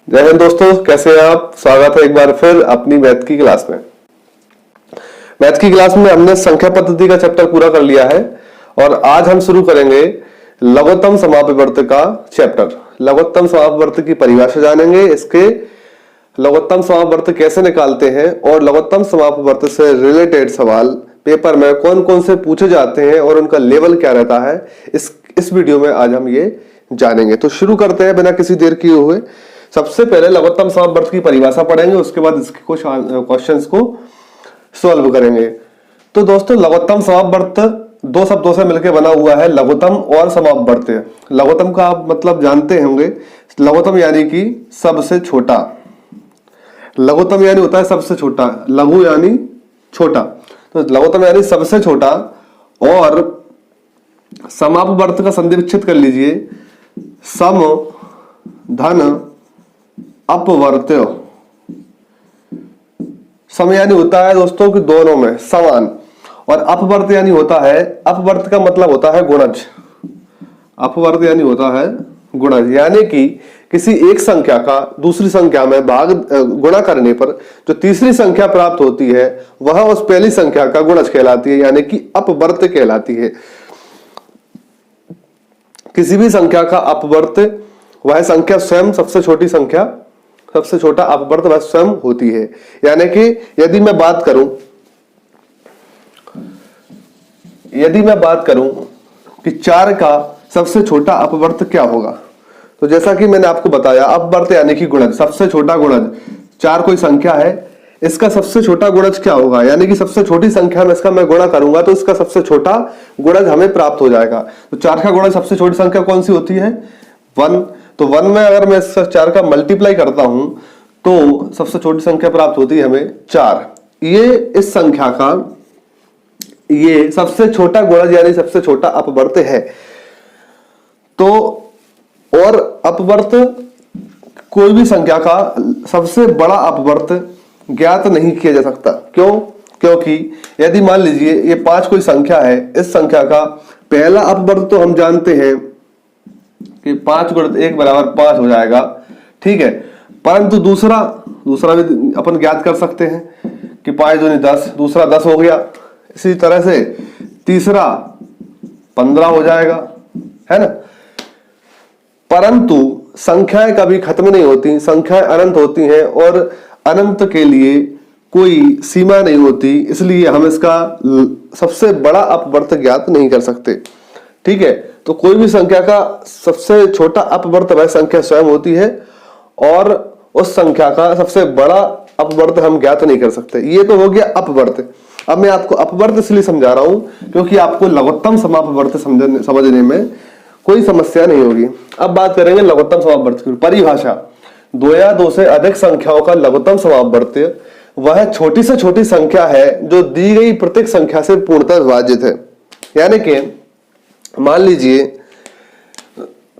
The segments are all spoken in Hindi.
जय हिंद दोस्तों, कैसे हैं आप। स्वागत है एक बार फिर अपनी मैथ की क्लास में। मैथ की क्लास में हमने संख्या पद्धति का चैप्टर पूरा कर लिया है और आज हम शुरू करेंगे लघुत्तम समापवर्त का चैप्टर। लघुत्तम समापवर्त की परिभाषा जानेंगे, इसके लघुत्तम समापवर्त कैसे निकालते हैं और लघुत्तम समापवर्त से रिलेटेड सवाल पेपर में कौन कौन से पूछे जाते हैं और उनका लेवल क्या रहता है, इस वीडियो में आज हम ये जानेंगे। तो शुरू करते हैं बिना किसी देर किए हुए। सबसे पहले लघुत्तम समापवर्त की परिभाषा पढ़ेंगे, उसके बाद इसके कुछ क्वेश्चंस को सॉल्व करेंगे। तो दोस्तों, लघुत्तम समापवर्त दो शब्दों से मिलकर बना हुआ है, लघुत्तम और समापवर्त। लघुत्तम का आप मतलब जानते होंगे, लघुत्तम यानी कि सबसे छोटा। लघुत्तम यानी होता है सबसे छोटा, लघु यानी छोटा, तो लघुत्तम यानी सबसे छोटा। और समापवर्त का संधि विच्छेद कर लीजिए, सम धन अपवर्त्य। सम यानी होता है दोस्तों कि दोनों में समान, और अपवर्त यानी होता है, अपवर्त का मतलब होता है गुणज। अपवर्त यानी होता है गुणज, यानी कि किसी एक संख्या का दूसरी संख्या में भाग गुणा करने पर जो तीसरी संख्या प्राप्त होती है वह उस पहली संख्या का गुणज कहलाती है, यानी कि अपवर्त कहलाती है। किसी भी संख्या का अपवर्त वह संख्या स्वयं सबसे छोटी संख्या, सबसे छोटा अपवर्त वह स्वयं होती है। यानी कि यदि मैं बात करूं कि 4 का सबसे छोटा अपवर्त क्या होगा, तो जैसा कि मैंने आपको बताया, अपवर्त यानी कि गुणज, सबसे छोटा गुणज। 4 कोई संख्या है, इसका सबसे छोटा गुणज क्या होगा, यानी कि सबसे छोटी संख्या में इसका मैं गुणा करूंगा तो इसका सबसे छोटा गुणज हमें प्राप्त हो जाएगा। तो 4 का गुणज सबसे छोटी संख्या कौन सी होती है? 1। तो 1 में अगर मैं 4 का मल्टीप्लाई करता हूं तो सबसे छोटी संख्या प्राप्त होती है हमें 4। ये इस संख्या का ये सबसे छोटा गुणज यानी सबसे छोटा अपवर्त है। तो और अपवर्त, कोई भी संख्या का सबसे बड़ा अपवर्त ज्ञात नहीं किया जा सकता। क्यों? क्योंकि यदि मान लीजिए ये 5 कोई संख्या है, इस संख्या का पहला अपवर्त तो हम जानते हैं कि 5 गुणित 1 बराबर 5 हो जाएगा, ठीक है। परंतु दूसरा भी अपन ज्ञात कर सकते हैं कि 5 दूनी 10, दूसरा 10 हो गया। इसी तरह से तीसरा 15 हो जाएगा, है ना। परंतु संख्याएं कभी खत्म नहीं होती, संख्याएं अनंत होती हैं और अनंत के लिए कोई सीमा नहीं होती, इसलिए हम इसका सबसे बड़ा अपवर्त ज्ञात नहीं कर सकते, ठीक है। तो कोई भी संख्या का सबसे छोटा अपवर्त वह संख्या स्वयं होती है और उस संख्या का सबसे बड़ा अपवर्त हम ज्ञात नहीं कर सकते। ये तो हो गया अपवर्त। अब मैं आपको अपवर्त इसलिए समझा रहा हूं क्योंकि आपको लघुत्तम समापवर्त समझने में कोई समस्या नहीं होगी। अब बात करेंगे लघुत्तम समापवर्त की परिभाषा। 2 या 2 से अधिक संख्याओं का लघुत्तम समापवर्त वह छोटी से छोटी संख्या है जो दी गई प्रत्येक संख्या से पूर्णतः विभाजित है। यानी कि मान लीजिए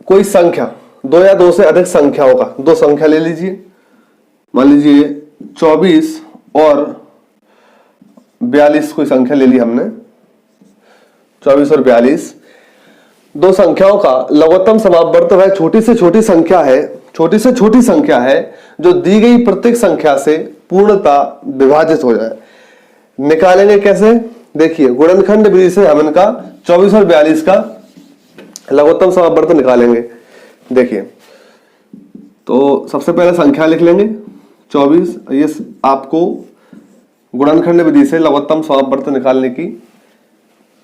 कोई संख्या, 2 या 2 से अधिक संख्याओं का, 2 संख्या ले लीजिए, मान लीजिए 24 और 42 कोई संख्या ले ली हमने, 24 और 42 2 संख्याओं का लघुत्तम समापवर्त वह छोटी से छोटी संख्या है जो दी गई प्रत्येक संख्या से पूर्णतः विभाजित हो जाए। निकालेंगे कैसे? देखिए, गुणनखंड विधि से हम इनका 24 और 42 का लघुत्तम समापवर्त निकालेंगे। देखिए, तो सबसे पहले संख्या लिख लेंगे 24। ये आपको गुणनखंड विधि से लघुत्तम समापवर्त निकालने की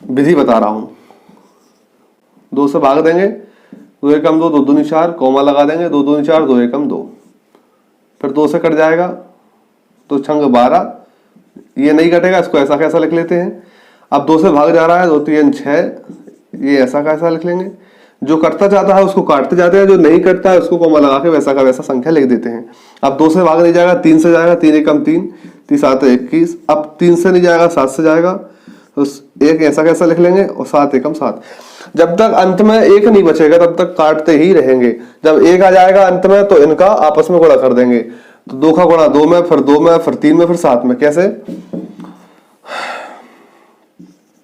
विधि बता रहा हूं। 2 से भाग देंगे, 2 एकम 2, 2 दूनी 4, कोमा लगा देंगे, 2 दूनी 4, 2 एकम 2, फिर 2 से कट जाएगा तो छंग 12। ये नहीं कटेगा, इसको ऐसा कैसा लिख लेते हैं। अब 2 से भाग जा रहा है, 2 3 6, ये ऐसा कैसा लिख लेंगे। जो कटता जाता है उसको काटते जाते हैं, जो नहीं कटता है उसको कोमा लगा के वैसा का वैसा संख्या लिख देते हैं। अब 2 से भाग नहीं जाएगा, 3 से जाएगा, 3 एकम 3, 3 7 21। अब 3 से नहीं जाएगा, 7 से जाएगा, तो एक ऐसा कैसा लिख लेंगे और 7 एकम 7। जब तक अंत में 1 नहीं बचेगा तब तक काटते ही रहेंगे। जब 1 आ जाएगा अंत में तो इनका आपस में गुणा कर देंगे। तो 2 का गुणा 2 में, फिर 2 में, फिर 3 में, फिर 7 में। कैसे?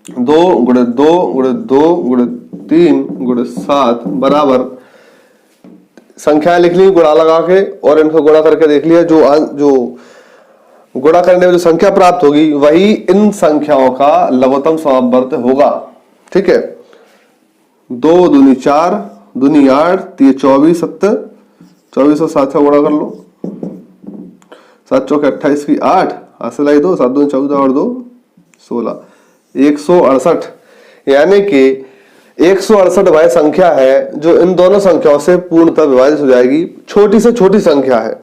2 गुणे 2 गुणे 2 गुणे 3 गुणे 7 बराबर संख्याएं लिख ली गुणा लगा के और इनको गुणा करके देख लिया, जो गुणा करने में जो संख्या प्राप्त होगी वही इन संख्याओं का लघुत्तम समापवर्त होगा। ठीक है, 2 दूनी 4, दूनी 8, 3 24, 7 24 और 7 से गुणा कर लो, 7 चौके 28 की 8, हाथ लाई 2, 7 दूनी 14 और 2 16, 168। यानी कि 168 वह संख्या है जो इन दोनों संख्याओं से पूर्णतः विभाजित हो जाएगी। छोटी से छोटी संख्या है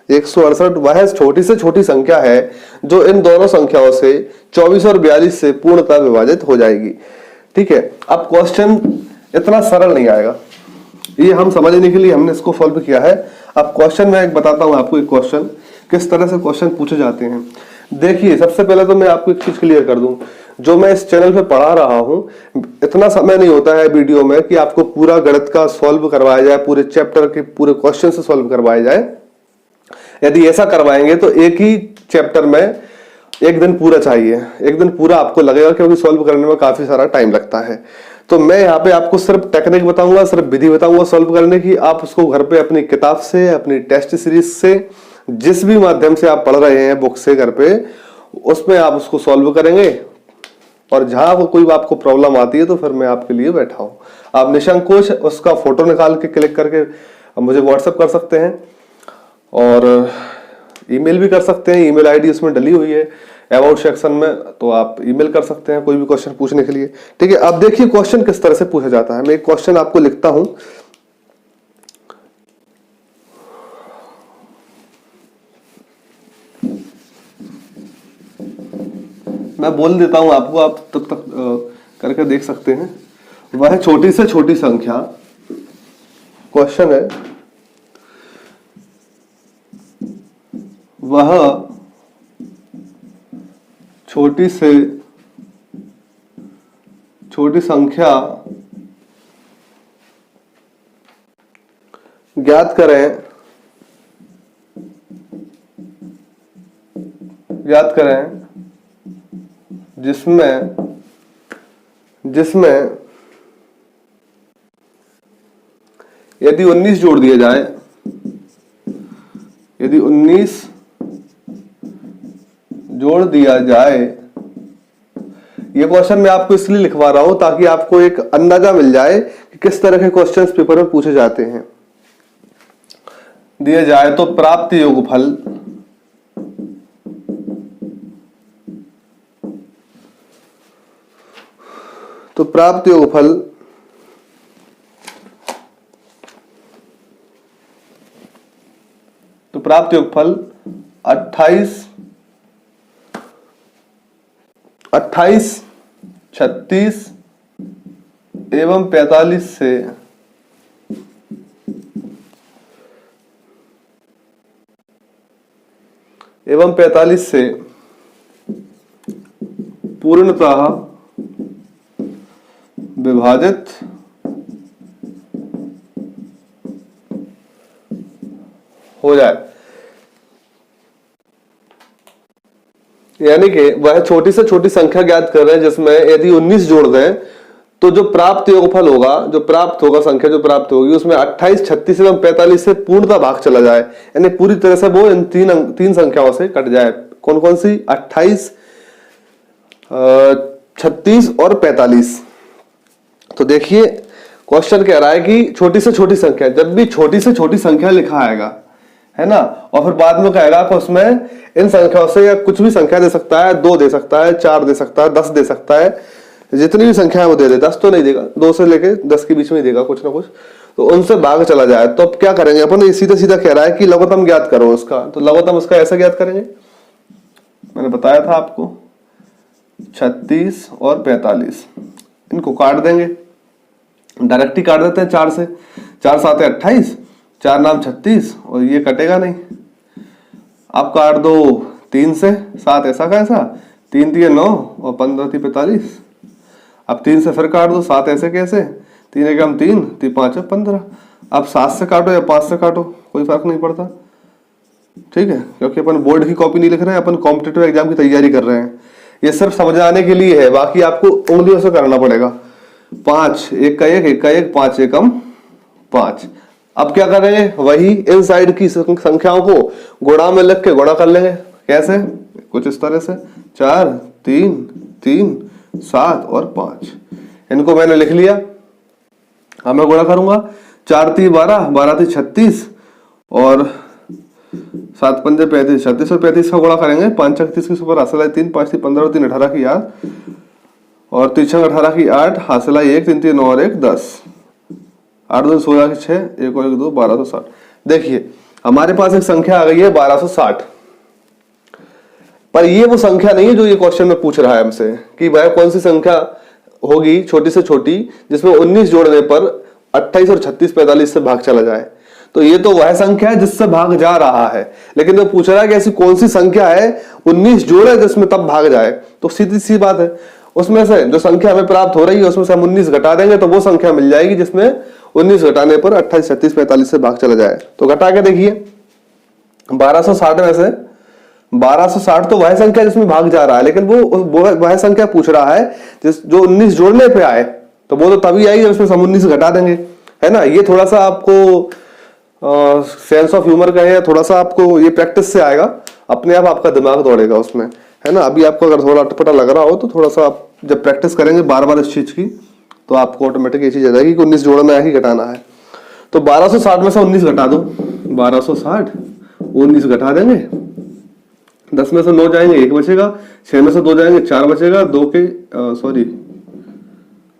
168, वह छोटी से छोटी संख्या है जो इन दोनों संख्याओं से 24 और 42 से पूर्णतः विभाजित हो जाएगी। ठीक है, अब क्वेश्चन इतना सरल नहीं आएगा, ये हम समझने के लिए हमने इसको सॉल्व किया है। अब क्वेश्चन मैं एक बताता हूं आपको, एक क्वेश्चन किस तरह से क्वेश्चन पूछे जाते हैं। देखिए, सबसे पहले तो मैं आपको एक चीज क्लियर कर दूं, जो मैं इस चैनल पे पढ़ा रहा हूं, इतना समय नहीं होता है वीडियो में कि आपको पूरा गणित का सॉल्व करवाया जाए, पूरे चैप्टर के पूरे क्वेश्चन से सॉल्व करवाया जाए। यदि ऐसा करवाएंगे तो एक ही चैप्टर में एक दिन पूरा चाहिए, एक दिन पूरा आपको लगेगा, क्योंकि सॉल्व करने में काफी सारा टाइम लगता है। तो मैं यहाँ पे आपको सिर्फ टेक्निक बताऊंगा, सिर्फ विधि बताऊंगा सॉल्व करने की। आप उसको घर पे अपनी किताब से, अपनी टेस्ट सीरीज से, जिस भी माध्यम से आप पढ़ रहे हैं बुक से घर पे, उसमें आप उसको सॉल्व करेंगे। और जहां कोई आपको प्रॉब्लम आती है तो फिर मैं आपके लिए बैठा हूं। आप निसंकोच उसका फोटो निकाल के क्लिक करके मुझे व्हाट्सएप कर सकते हैं और ईमेल भी कर सकते हैं। ईमेल आईडी उसमें डली हुई है अबाउट सेक्शन में, तो आप ईमेल कर सकते हैं कोई भी क्वेश्चन पूछने के लिए। ठीक है, अब देखिए क्वेश्चन किस तरह से पूछा जाता है। मैं एक क्वेश्चन आपको लिखता हूं, मैं बोल देता हूं आपको, आप तब तक करके देख सकते हैं। वह छोटी से छोटी संख्या, क्वेश्चन है, वह छोटी से छोटी संख्या ज्ञात करें जिसमें यदि 19 जोड़ दिया जाए, यदि 19 जोड़ दिया जाए, ये क्वेश्चन मैं आपको इसलिए लिखवा रहा हूं ताकि आपको एक अंदाजा मिल जाए कि किस तरह के क्वेश्चंस पेपर में पूछे जाते हैं। दिया जाए तो प्राप्त योगफल प्राप्त योगफल 28, 36 एवं 45 से पूर्णतः विभाजित हो जाए। यानी कि वह छोटी से छोटी संख्या ज्ञात कर रहे हैं जिसमें यदि 19 जोड़ दें तो जो प्राप्त योगफल होगा, जो प्राप्त होगा, संख्या जो प्राप्त होगी, उसमें 28, 36 एवं 45 से पूर्णतः भाग चला जाए, यानी पूरी तरह से वो इन तीन संख्याओं से कट जाए। कौन कौन सी? 28, 36 और 45। तो देखिए क्वेश्चन कह रहा है कि छोटी से छोटी संख्या, जब भी छोटी से छोटी संख्या लिखा आएगा, है ना, और फिर बाद में कहेगा कि उसमें इन संख्याओं से या कुछ भी संख्या दे सकता है, 2 दे सकता है, 4 दे सकता है, 10 दे सकता है, जितनी भी संख्या है वो दे दे। 10 तो नहीं देगा, 2 से लेके 10 के बीच में देगा कुछ ना कुछ, तो उनसे भाग चला जाए। तो अब क्या करेंगे अपन? सीधा सीधा कह रहा है कि लघुत्तम ज्ञात करो उसका, तो लघुत्तम उसका ऐसा ज्ञात करेंगे, मैंने बताया था आपको, 36 और 45 इनको काट देंगे, डायरेक्ट ही काट देते हैं 4 से। 4 7 28, 4 नाम 36, और ये कटेगा नहीं। आप काट दो 3 से, 7 ऐसा कैसा, 3 3 9 और 15 3 45। अब 3 से फिर काट दो, 7 ऐसे कैसे, 3 1 3 3 5 15। अब 7 से काटो या 5 से काटो, कोई फर्क नहीं पड़ता, ठीक है, क्योंकि अपन बोर्ड की कॉपी नहीं लिख रहे हैं, अपन कॉम्पिटिटिव एग्जाम की तैयारी कर रहे हैं। ये सिर्फ समझाने के लिए है, बाकी आपको उंगलियों से करना पड़ेगा। 5 1 का 1, 1 का 1, 5 1 5। अब क्या करेंगे, वही इन साइड की संख्याओं को गुणा में लिख के गुणा कर लेंगे। कैसे, कुछ इस तरह से 4 3 3 7 और 5, इनको मैंने लिख लिया। अब मैं गुणा करूंगा, 4 3 12, 12 3 36 और 7 5 35, 36 और 35 का गुणा करेंगे। 5 36 के ऊपर हासिल है 3, 5 3 15 और 3 18 की 8 और 3 6 18 की 8, हासिल है 1 3 3 और 1 10, 8 2 16 की 6, 1 और 1 2, 1260। देखिए हमारे पास एक संख्या आ गई है 1260, पर ये वो संख्या नहीं है जो ये क्वेश्चन में पूछ रहा है हमसे कि भाई कौन सी संख्या होगी छोटी से छोटी जिसमें 19 जोड़ने पर 28 और 36 45 से भाग चला जाए। तो ये तो वह संख्या है जिससे भाग जा रहा है, लेकिन वो पूछ रहा है कि ऐसी कौन सी संख्या है 19 जोड़े जिसमें तब भाग जाए। तो सीधी सी बात है, उसमें से जो संख्या हमें प्राप्त हो रही है उसमें से हम 19 घटा देंगे तो वो संख्या मिल जाएगी जिसमें 19 घटाने पर 28 36 45 से भाग चला जाए। तो घटा के देखिए 1260 में से 1260 तो वह संख्या जिसमें भाग जा रहा है, लेकिन वो वह संख्या पूछ रहा है जो 19 जोड़ने पे आए, तो वो तो तभी आएगी जब उसमें हम 19 घटा देंगे, है ना। ये थोड़ा सा आपको सेंस ऑफ ह्यूमर का है, थोड़ा सा आपको ये प्रैक्टिस से आएगा, अपने आप आपका दिमाग दौड़ेगा उसमें, है ना। अभी आपको अगर थोड़ा अटपटा लग रहा हो तो थोड़ा सा आप जब प्रैक्टिस करेंगे बार बार इस चीज की तो आपको ऑटोमेटिक ये चीज आ जाएगी कि 19 जोड़ना है कि घटाना है। तो 1260 में से 19 घटा दो, 1260 19 घटा देंगे, 10 में से 9 जाएंगे 1 बचेगा, 6 में से 2 जाएंगे 4 बचेगा, 2 के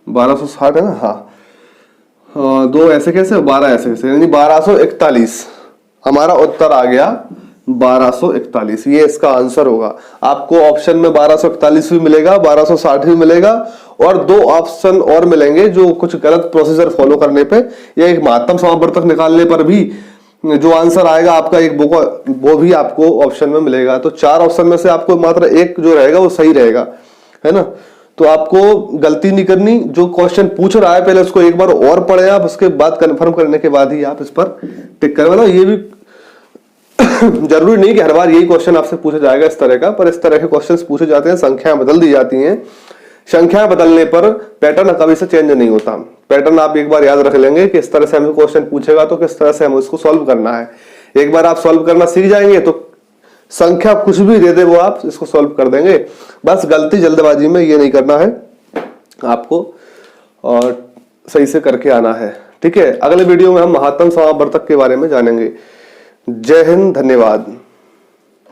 1260 है ना, हाँ 2 ऐसे कैसे 12 ऐसे कैसे, यानी 1241 हमारा उत्तर आ गया 1241। ये इसका आंसर होगा। आपको ऑप्शन में 1241 भी मिलेगा, 1260 भी मिलेगा और 2 ऑप्शन और मिलेंगे जो कुछ गलत प्रोसीजर फॉलो करने पे या एक महत्तम समापवर्तक निकालने पर भी जो आंसर आएगा आपका एक वो भी आपको ऑप्शन में मिलेगा। तो 4 ऑप्शन में से आपको मात्र एक जो रहेगा वो सही रहेगा, है ना। तो आपको गलती नहीं करनी, जो क्वेश्चन पूछ रहा है पहले उसको एक बार और पढ़े आप, उसके बाद कंफर्म करने के बाद ही आप इस पर टिक करें। मतलब ये भी जरूरी नहीं कि हर बार यही क्वेश्चन आपसे पूछा जाएगा इस तरह का, पर इस तरह के क्वेश्चंस पूछे जाते हैं, संख्याएं बदल दी जाती हैं। संख्याएं बदलने पर पैटर्न कभी से चेंज नहीं होता। पैटर्न आप एक बार याद रख लेंगे कि इस तरह से हमें क्वेश्चन पूछेगा तो किस तरह से हमें इसको सॉल्व करना है। एक बार आप सॉल्व करना सीख जाएंगे तो संख्या कुछ भी दे दे वो आप इसको सॉल्व कर देंगे। बस गलती जल्दबाजी में ये नहीं करना है आपको, और सही से करके आना है, ठीक है। अगले वीडियो में हम महत्तम समापवर्तक के बारे में जानेंगे। जय हिंद, धन्यवाद।